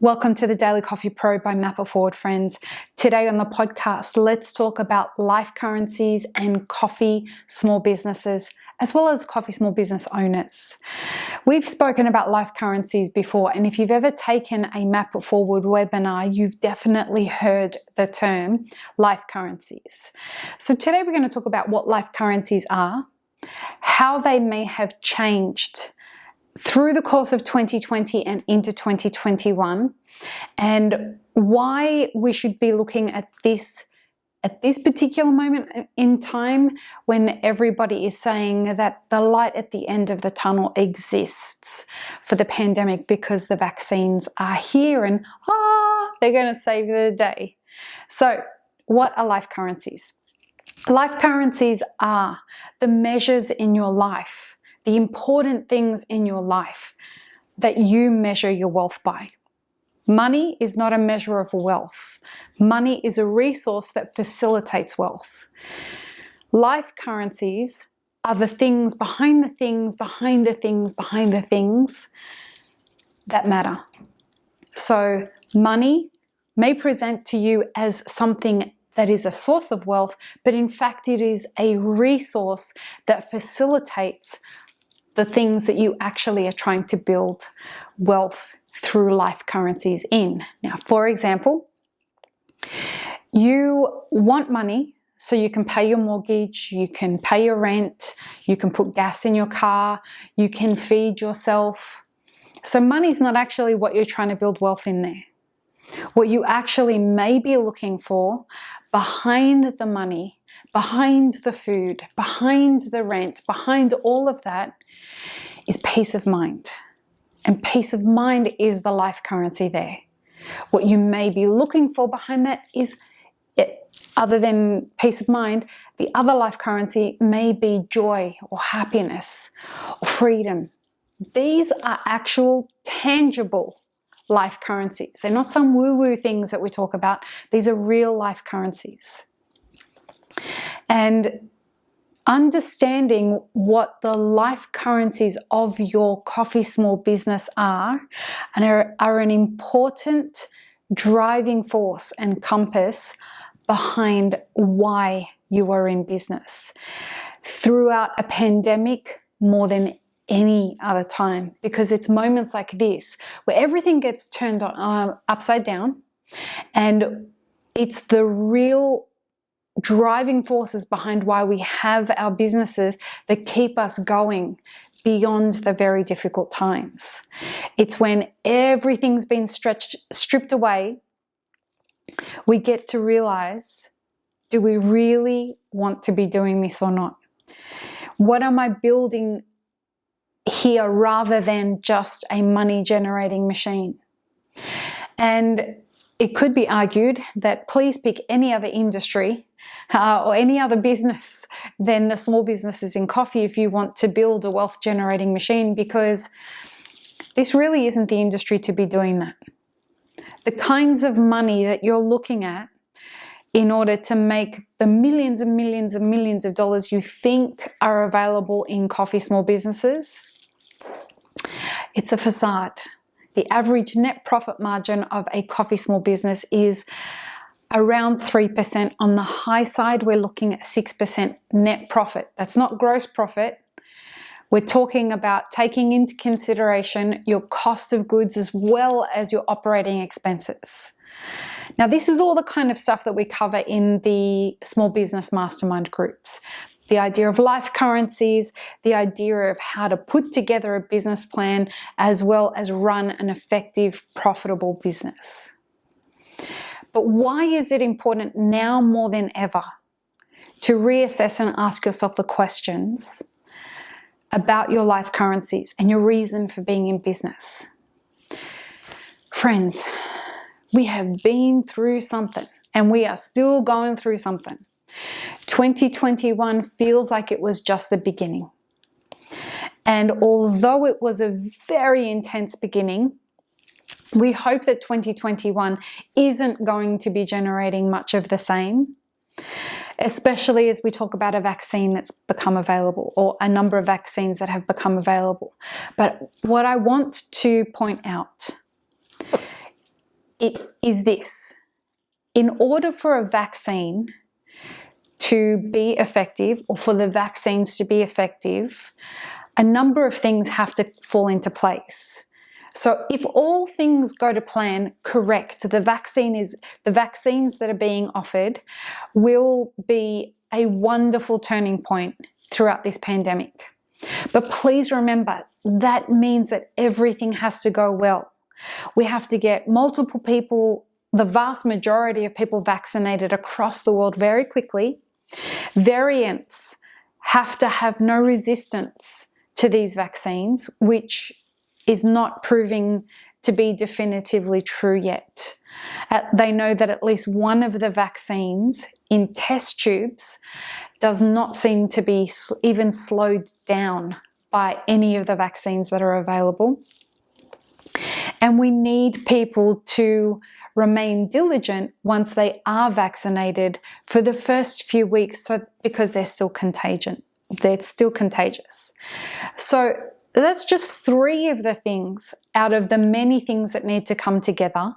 Welcome to the Daily Coffee Pro by Map It Forward, friends. Today on the podcast, let's talk about life currencies and coffee small businesses, as well as coffee small business owners. We've spoken about life currencies before, and if you've ever taken a Map It Forward webinar, you've definitely heard the term life currencies. So today we're going to talk about what life currencies are, how they may have changed through the course of 2020 and into 2021, and why we should be looking at this particular moment in time when everybody is saying that the light at the end of the tunnel exists for the pandemic because the vaccines are here and they're going to save the day. So what are life currencies? Life currencies are the measures in your life, the important things in your life that you measure your wealth by. Money is not a measure of wealth. Money is a resource that facilitates wealth. Life currencies are the things behind the things, behind the things, behind the things that matter. So money may present to you as something that is a source of wealth, but in fact it is a resource that facilitates the things that you actually are trying to build wealth through life currencies in. Now, for example, you want money so you can pay your mortgage, you can pay your rent, you can put gas in your car, you can feed yourself. So money is not actually what you're trying to build wealth in there. What you actually may be looking for behind the money, behind the food, behind the rent, behind all of that is peace of mind. And peace of mind is the life currency there. What you may be looking for behind that is, other than peace of mind, the other life currency may be joy or happiness or freedom. These are actual tangible life currencies. They're not some woo-woo things that we talk about. These are real life currencies. And understanding what the life currencies of your coffee small business are an important driving force and compass behind why you are in business throughout a pandemic more than any other time, because it's moments like this where everything gets turned on upside down, and it's the real driving forces behind why we have our businesses that keep us going beyond the very difficult times. It's when everything's been stripped away, we get to realize, do we really want to be doing this or not? What am I building here rather than just a money generating machine? And it could be argued that please pick any other industry or any other business than the small businesses in coffee if you want to build a wealth generating machine, because this really isn't the industry to be doing that. The kinds of money that you're looking at in order to make the millions and millions and millions of dollars you think are available in coffee small businesses, it's a facade. The average net profit margin of a coffee small business is around 3%. On the high side, we're looking at 6% net profit. That's not gross profit. We're talking about taking into consideration your cost of goods as well as your operating expenses. Now, this is all the kind of stuff that we cover in the small business mastermind groups. The idea of life currencies, the idea of how to put together a business plan, as well as run an effective, profitable business. But why is it important now more than ever to reassess and ask yourself the questions about your life currencies and your reason for being in business? Friends, we have been through something and we are still going through something. 2021 feels like it was just the beginning. And although it was a very intense beginning, we hope that 2021 isn't going to be generating much of the same, especially as we talk about a vaccine that's become available, or a number of vaccines that have become available. But what I want to point out it is this. In order for a vaccine to be effective, or for the vaccines to be effective, a number of things have to fall into place. So if all things go to plan, correct, the vaccines that are being offered will be a wonderful turning point throughout this pandemic. But please remember, that means that everything has to go well. We have to get multiple people, the vast majority of people, vaccinated across the world very quickly. Variants have to have no resistance to these vaccines, which is not proving to be definitively true yet. They know that at least one of the vaccines in test tubes does not seem to be even slowed down by any of the vaccines that are available. And we need people to remain diligent once they are vaccinated for the first few weeks, because they're still contagious. So that's just 3 of the things out of the many things that need to come together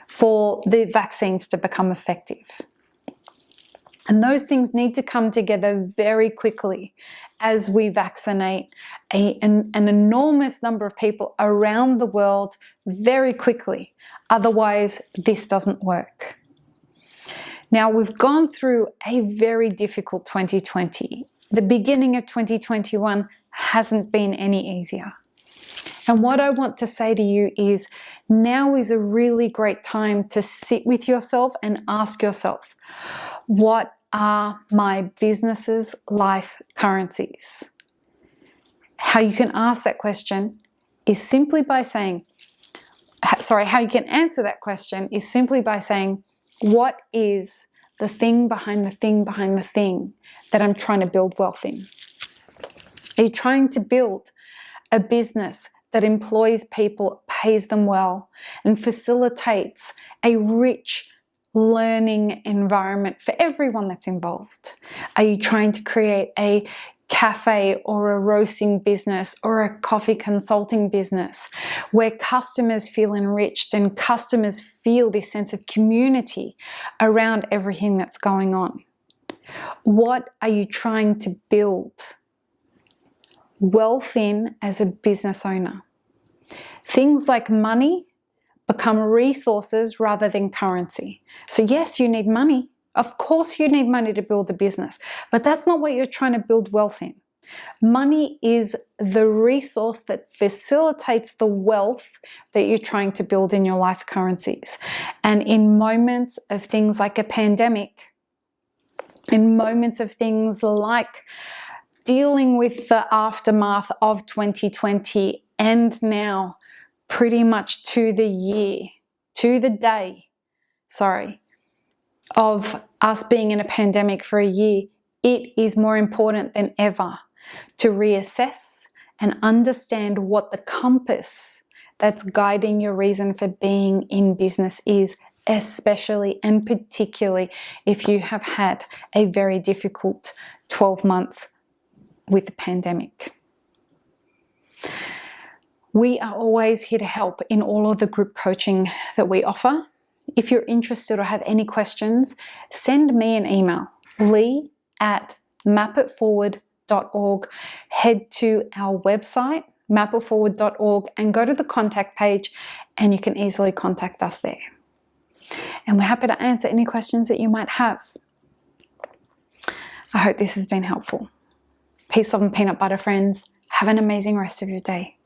for the vaccines to become effective. And those things need to come together very quickly as we vaccinate an enormous number of people around the world very quickly. Otherwise, this doesn't work. Now, we've gone through a very difficult 2020. The beginning of 2021 hasn't been any easier. And what I want to say to you is, now is a really great time to sit with yourself and ask yourself, what are my business's life currencies? How you can ask that question is simply by saying, how you can answer that question is simply by saying, what is the thing behind the thing behind the thing that I'm trying to build wealth in? Are you trying to build a business that employs people, pays them well, and facilitates a rich learning environment for everyone that's involved? Are you trying to create a cafe or a roasting business or a coffee consulting business where customers feel enriched and customers feel this sense of community around everything that's going on? What are you trying to build wealth in as a business owner? Things like money become resources rather than currency. So yes, you need money. Of course you need money to build a business, but that's not what you're trying to build wealth in. Money is the resource that facilitates the wealth that you're trying to build in your life currencies. And in moments of things like a pandemic, in moments of things like dealing with the aftermath of 2020, and now pretty much to the day of us being in a pandemic for a year, it is more important than ever to reassess and understand what the compass that's guiding your reason for being in business is, especially and particularly if you have had a very difficult 12 months with the pandemic. We are always here to help in all of the group coaching that we offer. If you're interested or have any questions, send me an email, lee@mapitforward.org. Head to our website, mapitforward.org, and go to the contact page, and you can easily contact us there. And we're happy to answer any questions that you might have. I hope this has been helpful. Peace, love, and peanut butter, friends. Have an amazing rest of your day.